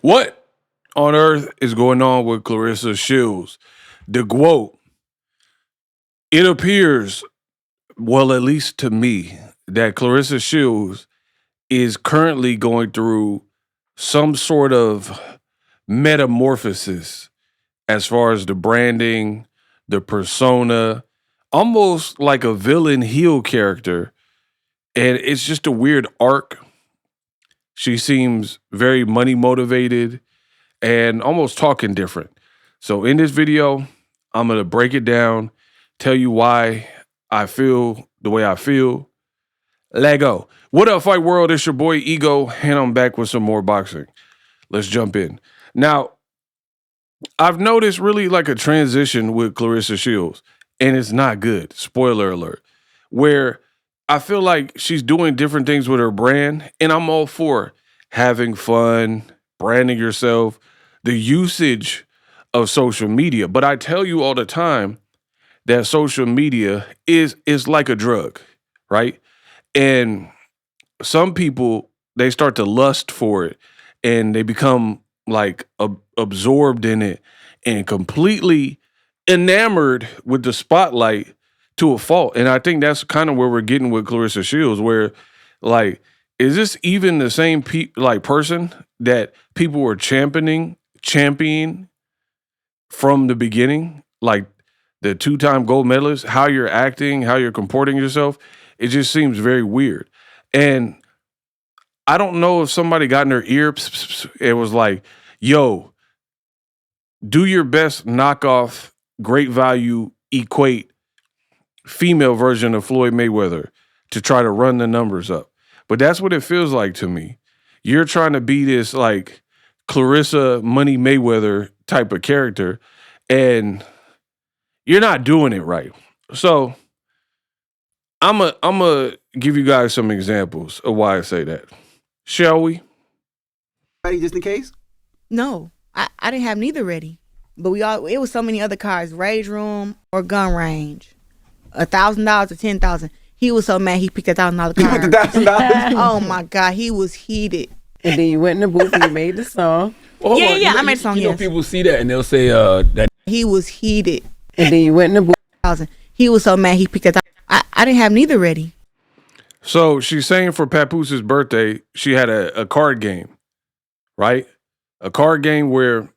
What on earth is going on with Claressa Shields? The GWOAT. It appears, well, at least to me, that Claressa Shields is currently going through some sort of metamorphosis as far as the branding, the persona, almost like a villain heel character. And it's just a weird arc. She seems very money motivated and almost talking different. So in this video, I'm going to break it down, tell you why I feel the way I feel. Let go. What up, Fight World? It's your boy Ego, and I'm back with some more boxing. Let's jump in. Now, I've noticed really like a transition with Claressa Shields, and it's not good. Spoiler alert. Where I feel like she's doing different things with her brand, and I'm all for having fun, branding yourself, the usage of social media. But I tell you all the time that social media is like a drug, right? And some people, they start to lust for it and they become like absorbed in it and completely enamored with the spotlight to a fault. And I think that's kind of where we're getting with Claressa Shields, where like, is this even the same person that people were championing from the beginning? Like the two-time gold medalist, how you're acting, how you're comporting yourself, it just seems very weird. And I don't know if somebody got in their ear, it was like, yo, do your best knockoff, great value, equate female version of Floyd Mayweather to try to run the numbers up. But that's what it feels like to me. You're trying to be this like Claressa Money Mayweather type of character, and you're not doing it right. So I'm a give you guys some examples of why I say that. Shall we? Ready just in case? No, I didn't have neither ready. But it was so many other cards, rage room or gun range. $1,000 or 10,000. He was so mad he picked $1,000 card. You put the $1,000? Oh my God, he was heated. And then you went in the booth and you made the song. Well, Yeah, I made a song, You know, yes. people see that and they'll say that. He was heated. And then you went in the booth. He was so mad he picked $1,000. I didn't have neither ready. So she's saying for Papoose's birthday, she had a card game, right? A card game where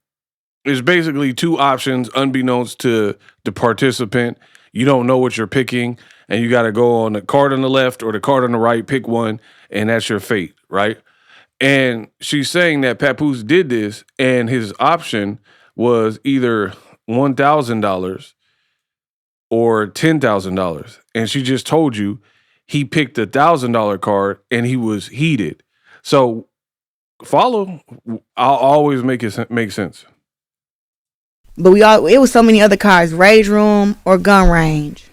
it's basically two options unbeknownst to the participant. You don't know what you're picking, and you got to go on the card on the left or the card on the right, pick one, and that's your fate, right? And she's saying that Papoose did this, and his option was either $1,000 or $10,000. And she just told you he picked $1,000 card and he was heated. So follow. I'll always make it make sense. But it was so many other cards, rage room or gun range.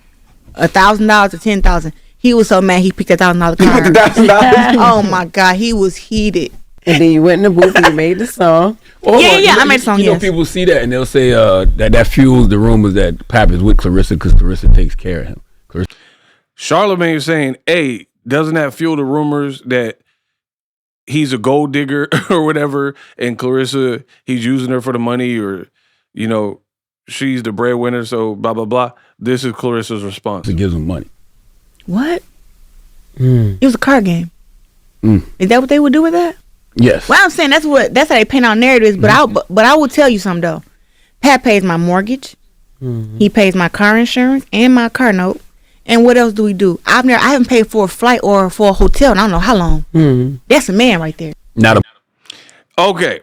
$1,000 or 10,000. He was so mad he picked $1,000 card. You put the $1,000? Oh my God, he was heated. And then you went in the booth and you made the song. Well, Yeah, I made a song, You know, yes. people see that and they'll say that fuels the rumors that Pap is with Claressa because Claressa takes care of him. Charlamagne is saying, hey, doesn't that fuel the rumors that he's a gold digger or whatever, and Claressa, he's using her for the money, or, you know, she's the breadwinner, so blah, blah, blah. This is Claressa's response. It gives him money. What? It was a card game. Is that what they would do with that? Yes. Well, I'm saying that's how they paint out narratives. But I will tell you something though. Pat pays my mortgage. He pays my car insurance and my car note. And what else do we do? I haven't paid for a flight or for a hotel in I don't know how long. That's a man right there. Not a. Okay.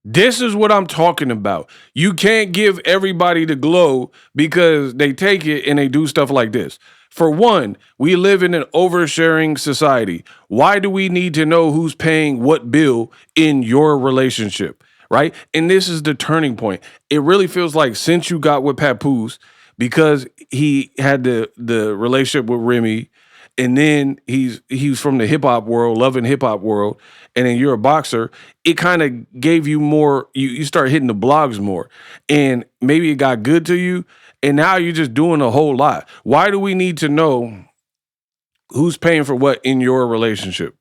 This is what I'm talking about. You can't give everybody the glow because they take it and they do stuff like this. For one, we live in an oversharing society. Why do we need to know who's paying what bill in your relationship, right? And this is the turning point. It really feels like since you got with Papoose, because he had the relationship with Remy, and then he's from the hip hop world, loving hip hop world, and then you're a boxer, it kind of gave you more, you start hitting the blogs more. And maybe it got good to you, and now you're just doing a whole lot. Why do we need to know who's paying for what in your relationship?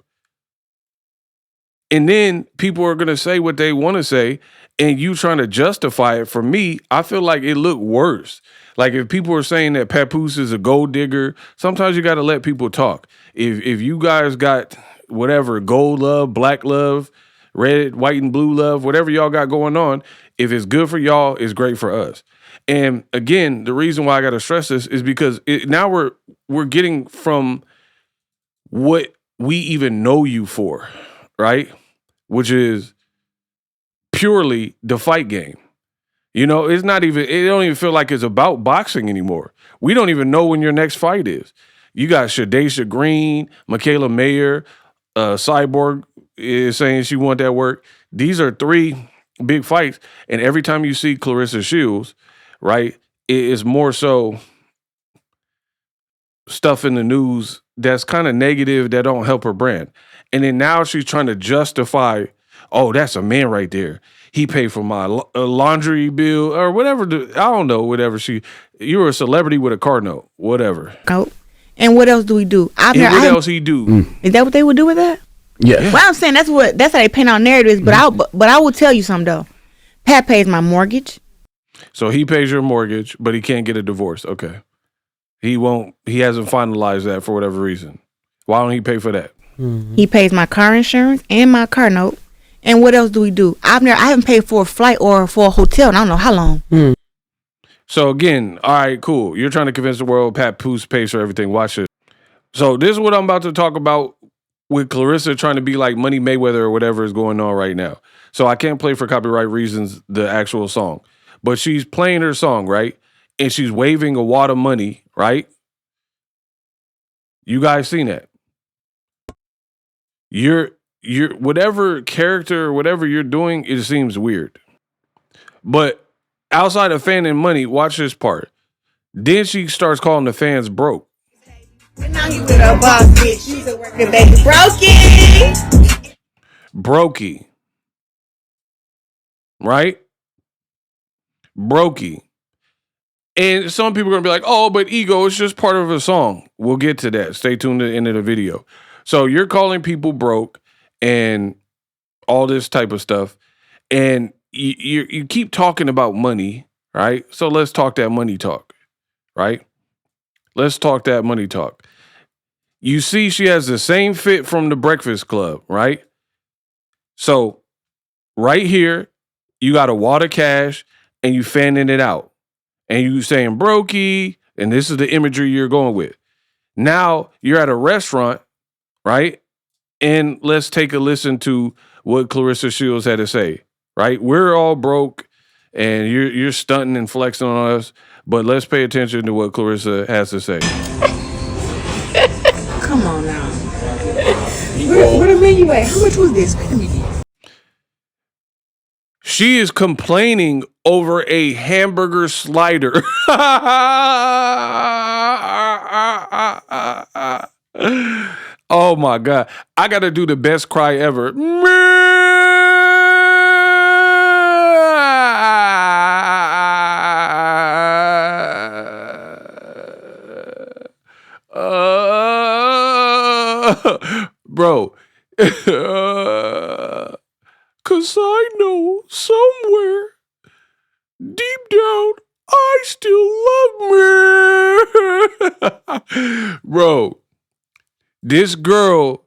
And then people are going to say what they want to say, and you trying to justify it. For me, I feel like it looked worse. Like if people are saying that Papoose is a gold digger, sometimes you got to let people talk. If you guys got whatever, gold love, black love, red, white, and blue love, whatever y'all got going on, if it's good for y'all, it's great for us. And again, the reason why I got to stress this is because now we're getting from what we even know you for, right? Which is purely the fight game. You know, it don't even feel like it's about boxing anymore. We don't even know when your next fight is. You got Shadaysha Green, Michaela Mayer, Cyborg is saying she want that work. These are 3 big fights. And every time you see Claressa Shields, right, it is more so stuff in the news that's kind of negative that don't help her brand. And then now she's trying to justify, oh, that's a man right there. He paid for my laundry bill or whatever. I don't know, whatever. You were a celebrity with a car note, whatever. Nope. And what else do we do? What else he do? Is that what they would do with that? Yeah. Well, I'm saying that's how they paint out narratives. But I will tell you something though. Pat pays my mortgage. So he pays your mortgage, but he can't get a divorce. Okay. He hasn't finalized that for whatever reason. Why don't he pay for that? He pays my car insurance and my car note. And what else do we do? I haven't paid for a flight or for a hotel in I don't know how long. So again, all right, cool. You're trying to convince the world Papoose pays for everything. Watch it. So this is what I'm about to talk about with Claressa trying to be like Money Mayweather or whatever is going on right now. So I can't play for copyright reasons the actual song. But she's playing her song, right? And she's waving a wad of money, right? You guys seen that? You're whatever character, whatever you're doing, it seems weird. But outside of fanning money, watch this part. Then she starts calling the fans broke. And now you with a boss bitch. She's a working baby. Brokey. Right? Brokey. And some people are going to be like, oh, but ego is just part of a song. We'll get to that. Stay tuned to the end of the video. So you're calling people broke and all this type of stuff. And you keep talking about money, right? So let's talk that money talk, right? Let's talk that money talk. You see she has the same fit from the Breakfast Club, right? So right here, you got a wad of cash and you fanning it out. And you saying brokey, and this is the imagery you're going with. Now you're at a restaurant, right? And let's take a listen to what Claressa Shields had to say, right? We're all broke, and you're stunting and flexing on us, but let's pay attention to what Claressa has to say. Come on now. Where the menu at? How much was this? She is complaining over a hamburger slider. Oh my God. I got to do the best cry ever. Bro. 'Cause I know somewhere deep down I still love me. Bro, this girl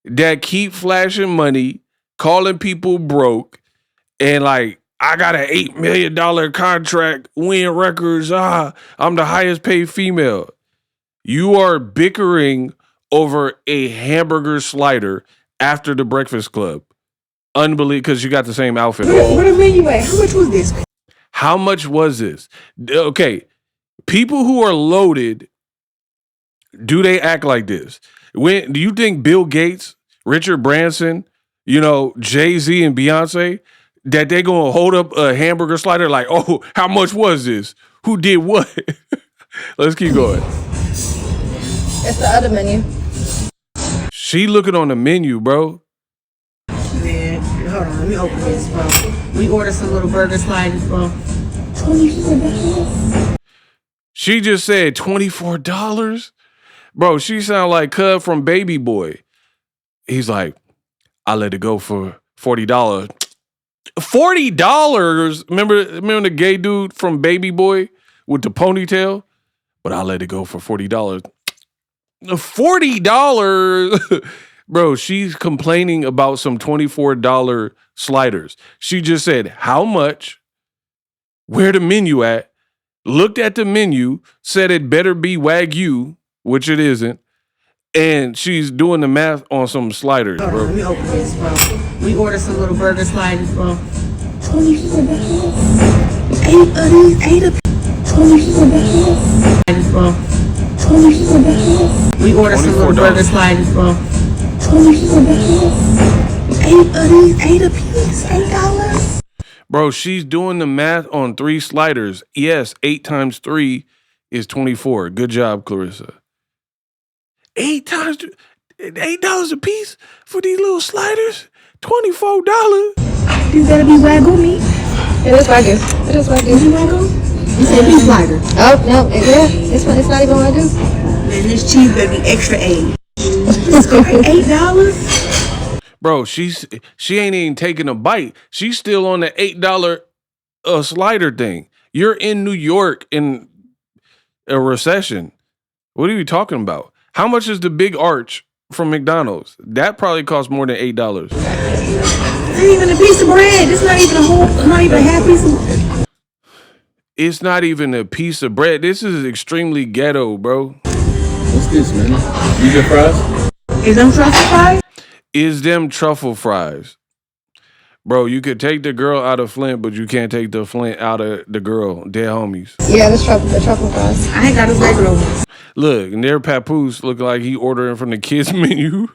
that keep flashing money, calling people broke, and like, I got an $8 million contract, win records, I'm the highest paid female. You are bickering over a hamburger slider after the Breakfast Club. Unbelievable, because you got the same outfit. Where the menu at? How much was this? How much was this? Okay, people who are loaded, do they act like this? Do you think Bill Gates, Richard Branson, Jay-Z and Beyonce, that they gonna hold up a hamburger slider like, oh, how much was this? Who did what? Let's keep going. It's the other menu. She looking on the menu, bro. Man, hold on, let me open this, bro. We ordered some little burger sliders, bro. $24. She just said $24? Bro, she sound like Cub from Baby Boy. He's like, I let it go for $40. $40. Remember the gay dude from Baby Boy with the ponytail? But I let it go for $40. $40. Bro, she's complaining about some $24 sliders. She just said, how much? Where the menu at? Looked at the menu, said it better be Wagyu, which it isn't. And she's doing the math on some sliders, bro. Let me open this, bro. We ordered some little burger sliders, bro. $24. 8 of these, 8 of $24. Bro. $24. We ordered some little burger sliders, bro. $24. 8 of these, 8 a piece, $8. Bro, she's doing the math on 3 sliders. Yes, 8 times 3 is 24. Good job, Claressa. 8 times $8 a piece for these little sliders? $24. These gotta be Wagyu meat. It is Wagyu. It is Wagyu. Is it Wagyu? You said beef slider. Oh, no. Yeah. It's not even Wagyu. And this cheese better be extra 8. It's $8? Bro, she ain't even taking a bite. She's still on the $8 slider thing. You're in New York in a recession. What are you talking about? How much is the big arch from McDonald's? That probably costs more than $8. It's not even a piece of bread. It's not even not even a half piece of. It's not even a piece of bread. This is extremely ghetto, bro. What's this, man? You get fries? Is them truffle fries? Is them truffle fries. Bro, you could take the girl out of Flint, but you can't take the Flint out of the girl. Dead homies. Yeah, the truffle fries. I ain't got a regular one. Look, and their Papoose look like he ordering from the kids menu.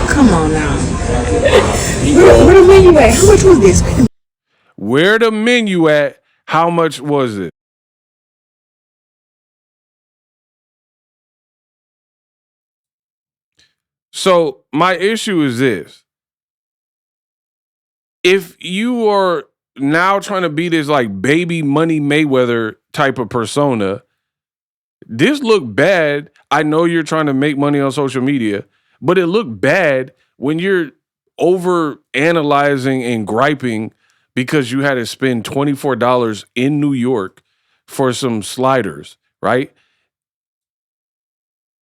Come on now. Where the menu at? How much was this? Where the menu at? How much was it? So my issue is this. If you are now trying to be this like baby money Mayweather type of persona, this look bad. I know you're trying to make money on social media, but it looked bad when you're over analyzing and griping because you had to spend $24 in New York for some sliders, right?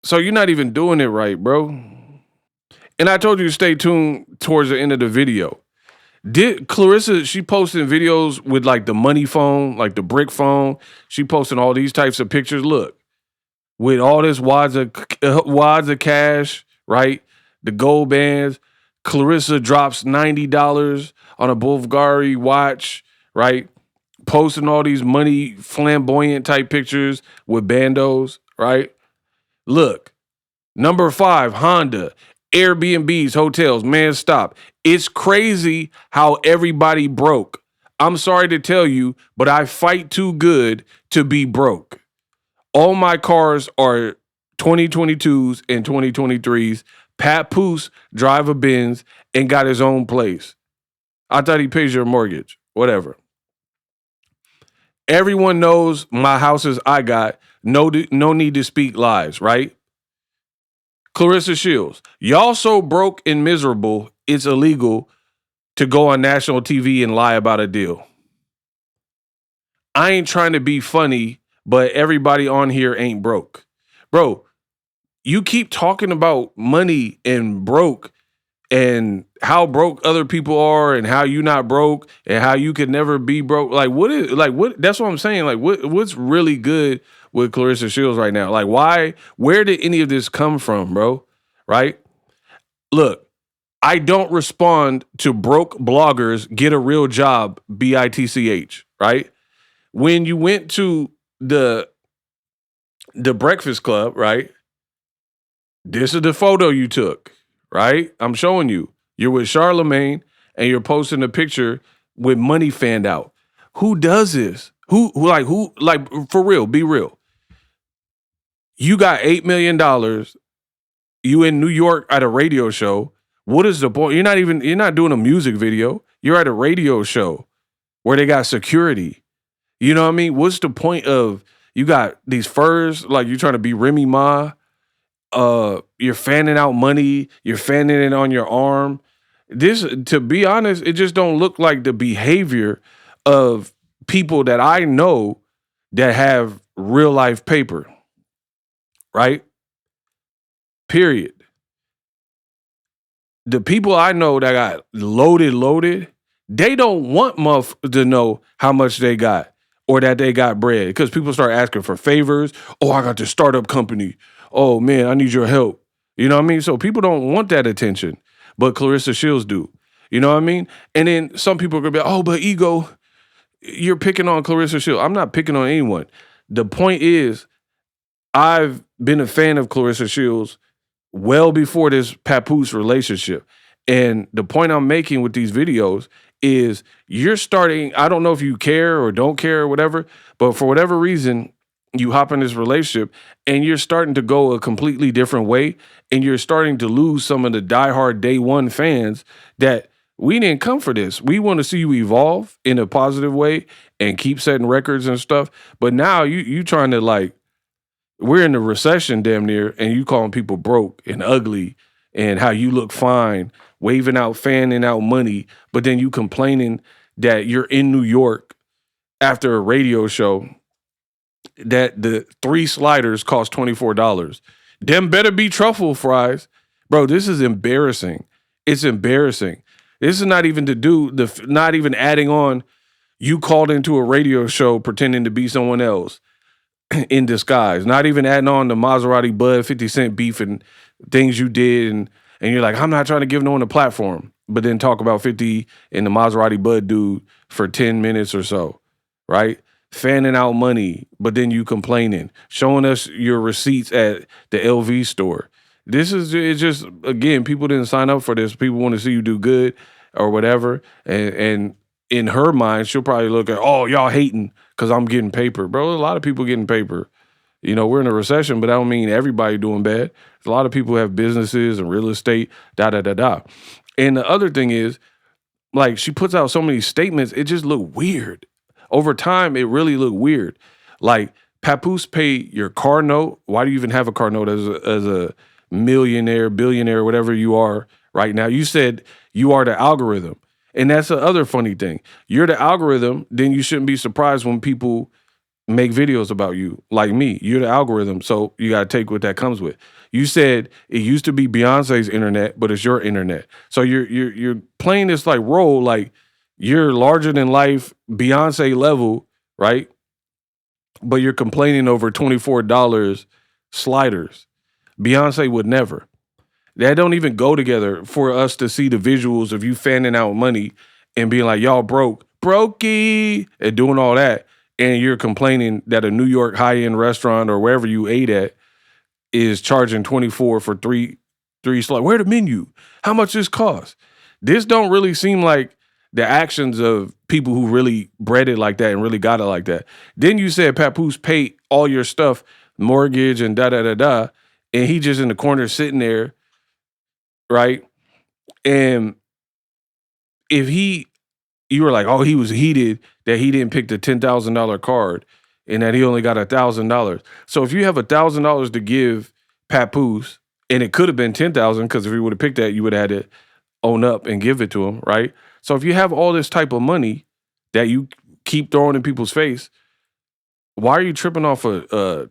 So you're not even doing it right, bro. And I told you to stay tuned towards the end of the video. Did Claressa, she posting videos with like the money phone, like the brick phone. She posting all these types of pictures. Look, with all this wads of cash, right? The gold bands. Claressa drops $90 on a Bulgari watch, right? Posting all these money flamboyant type pictures with bandos, right? Look, number 5, Honda. Airbnbs, hotels, man, stop. It's crazy how everybody broke. I'm sorry to tell you, but I fight too good to be broke. All my cars are 2022s and 2023s. Papoose drive a Benz and got his own place. I thought he pays your mortgage, whatever. Everyone knows my houses I got. No need to speak lies, right? Claressa Shields, y'all so broke and miserable, it's illegal to go on national TV and lie about a deal. I ain't trying to be funny, but everybody on here ain't broke. Bro, you keep talking about money and broke and how broke other people are and how you not broke and how you could never be broke. What that's what I'm saying. Like what's really good with Claressa Shields right now? Like where did any of this come from, bro? Right? Look, I don't respond to broke bloggers get a real job, BITCH, right? When you went to the Breakfast Club, right? This is the photo you took, right? I'm showing you. You're with Charlemagne and you're posting a picture with money fanned out. Who does this? Who for real, be real. You got $8 million. You in New York at a radio show. What is the point? You're not doing a music video. You're at a radio show where they got security. You know what I mean? What's the point of you got these furs, like you're trying to be Remy Ma you're fanning out money, you're fanning it on your arm. This, to be honest, it just don't look like the behavior of people that I know that have real life paper, right? Period. The people I know that got loaded, they don't want to know how much they got or that they got bread, because people start asking for favors. Oh, I got this startup company. Oh man, I need your help. You know what I mean? So people don't want that attention, but Claressa Shields do. You know what I mean? And then some people are gonna be, oh, but ego, you're picking on Claressa Shields. I'm not picking on anyone. The point is, I've been a fan of Claressa Shields well before this Papoose relationship. And the point I'm making with these videos is you're starting, I don't know if you care or don't care or whatever, but for whatever reason, you hop in this relationship and you're starting to go a completely different way, and you're starting to lose some of the diehard day one fans that we didn't come for this. We want to see you evolve in a positive way and keep setting records and stuff. But now you trying to, like, we're in a recession damn near, and you calling people broke and ugly and how you look fine, waving out, fanning out money, but then you complaining that you're in New York after a radio show that the 3 sliders cost $24. Them better be truffle fries. Bro, this is embarrassing. It's embarrassing. This is not even not even adding on, you called into a radio show pretending to be someone else in disguise. Not even adding on the Maserati Bud 50 Cent beef and things you did, and you're like, I'm not trying to give no one a platform, but then talk about 50 and the Maserati Bud dude for 10 minutes or so, right? Fanning out money, but then you complaining, showing us your receipts at the LV store. This is, it's just, again, people didn't sign up for this. People want to see you do good or whatever, and in her mind, she'll probably look at, oh, y'all hating because I'm getting paper. Bro, a lot of people getting paper. You know, we're in a recession, but that don't mean everybody doing bad. A lot of people have businesses and real estate, da-da-da-da. And the other thing is, like, she puts out so many statements, it just look weird. Over time, it really looked weird. Like, Papoose paid your car note. Why do you even have a car note as a millionaire, billionaire, whatever you are right now? You said you are the algorithm. And that's the other funny thing. You're the algorithm, then you shouldn't be surprised when people make videos about you. Like me, you're the algorithm, so you got to take what that comes with. You said it used to be Beyonce's internet, but it's your internet. So you're playing this like role, like you're larger than life, Beyonce level, right? But you're complaining over $24 sliders. Beyonce would never. That don't even go together for us to see the visuals of you fanning out money and being like, y'all brokey, and doing all that. And you're complaining that a New York high-end restaurant or wherever you ate at is charging $24 for three slides. Where the menu? How much this cost? This don't really seem like the actions of people who really bred it like that and really got it like that. Then you said Papoose paid all your stuff, mortgage and da-da-da-da, and he just in the corner sitting there, right? And if you were like, oh, he was heated that he didn't pick the $10,000 card and that he only got $1,000. So if you have $1,000 to give Papoose, and it could have been $10,000, because if he would have picked that, you would have had to own up and give it to him, right? So if you have all this type of money that you keep throwing in people's face, why are you tripping off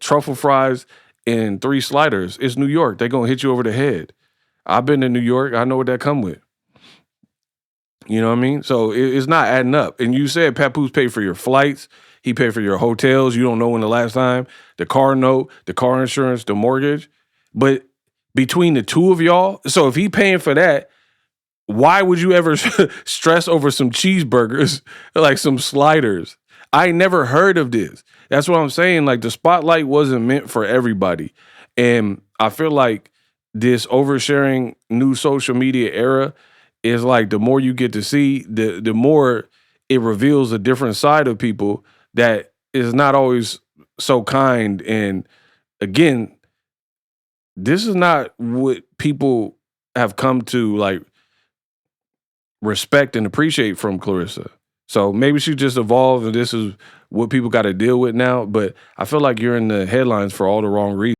truffle fries and 3 sliders? It's New York. They're going to hit you over the head. I've been to New York. I know what that come with. You know what I mean? So it's not adding up. And you said Papoose paid for your flights. He paid for your hotels. You don't know when the last time. The car note, the car insurance, the mortgage. But between the two of y'all, so if he paying for that, why would you ever stress over some cheeseburgers, like some sliders? I never heard of this. That's what I'm saying. Like, the spotlight wasn't meant for everybody. And I feel like this oversharing new social media era is like, the more you get to see, the more it reveals a different side of people that is not always so kind. And again, this is not what people have come to like respect and appreciate from Claressa. So maybe she just evolved and this is what people got to deal with now. But I feel like you're in the headlines for all the wrong reasons.